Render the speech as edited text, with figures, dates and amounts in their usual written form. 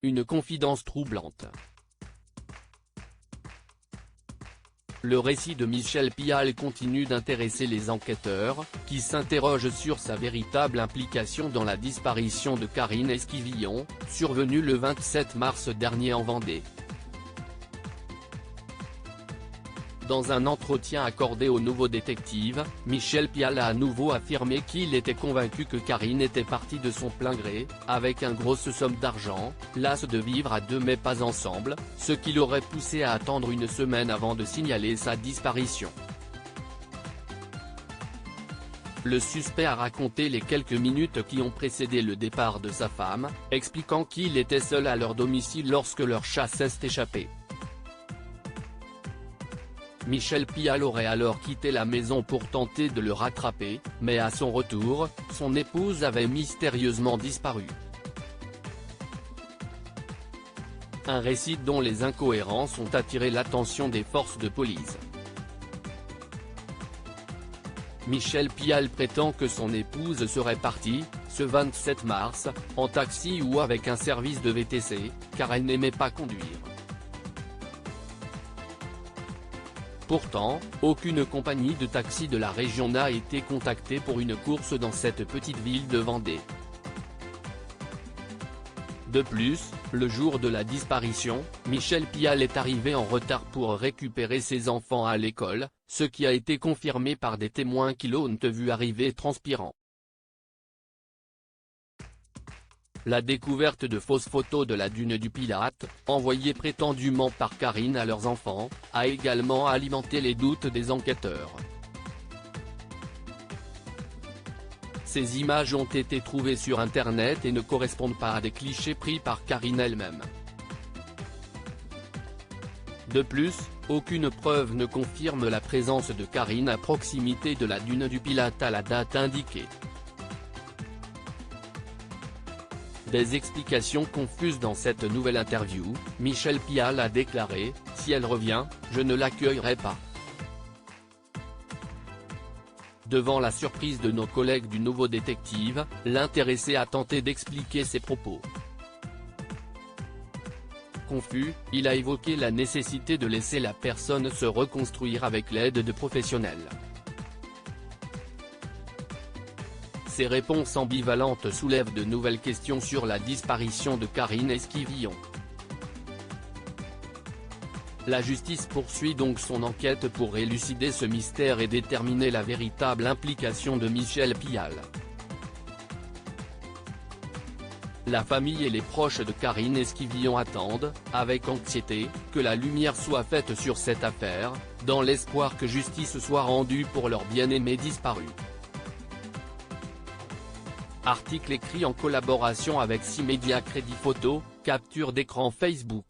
une confidence troublante. Le récit de Michel Pial continue d'intéresser les enquêteurs, qui s'interrogent sur sa véritable implication dans la disparition de Karine Esquivillon, survenue le 27 mars dernier en Vendée. Dans un entretien accordé au Nouveau Détective, Michel Pial a à nouveau affirmé qu'il était convaincu que Karine était partie de son plein gré, avec une grosse somme d'argent, lasse de vivre à deux mais pas ensemble, ce qui l'aurait poussé à attendre une semaine avant de signaler sa disparition. Le suspect a raconté les quelques minutes qui ont précédé le départ de sa femme, expliquant qu'il était seul à leur domicile lorsque leur chat s'est échappé. Michel Pial aurait alors quitté la maison pour tenter de le rattraper, mais à son retour, son épouse avait mystérieusement disparu. Un récit dont les incohérences ont attiré l'attention des forces de police. Michel Pial prétend que son épouse serait partie, ce 27 mars, en taxi ou avec un service de VTC, car elle n'aimait pas conduire. Pourtant, aucune compagnie de taxi de la région n'a été contactée pour une course dans cette petite ville de Vendée. De plus, le jour de la disparition, Michel Pial est arrivé en retard pour récupérer ses enfants à l'école, ce qui a été confirmé par des témoins qui l'ont vu arriver transpirant. La découverte de fausses photos de la dune du Pilat, envoyées prétendument par Karine à leurs enfants, a également alimenté les doutes des enquêteurs. Ces images ont été trouvées sur Internet et ne correspondent pas à des clichés pris par Karine elle-même. De plus, aucune preuve ne confirme la présence de Karine à proximité de la dune du Pilat à la date indiquée. Des explications confuses dans cette nouvelle interview, Michel Pial a déclaré « Si elle revient, je ne l'accueillerai pas ». Devant la surprise de nos collègues du Nouveau Détective, l'intéressé a tenté d'expliquer ses propos. Confus, il a évoqué la nécessité de laisser la personne se reconstruire avec l'aide de professionnels. Ces réponses ambivalentes soulèvent de nouvelles questions sur la disparition de Karine Esquivillon. La justice poursuit donc son enquête pour élucider ce mystère et déterminer la véritable implication de Michel Pial. La famille et les proches de Karine Esquivillon attendent, avec anxiété, que la lumière soit faite sur cette affaire, dans l'espoir que justice soit rendue pour leur bien-aimé disparu. Article écrit en collaboration avec 6 Médias Crédit Photo, capture d'écran Facebook.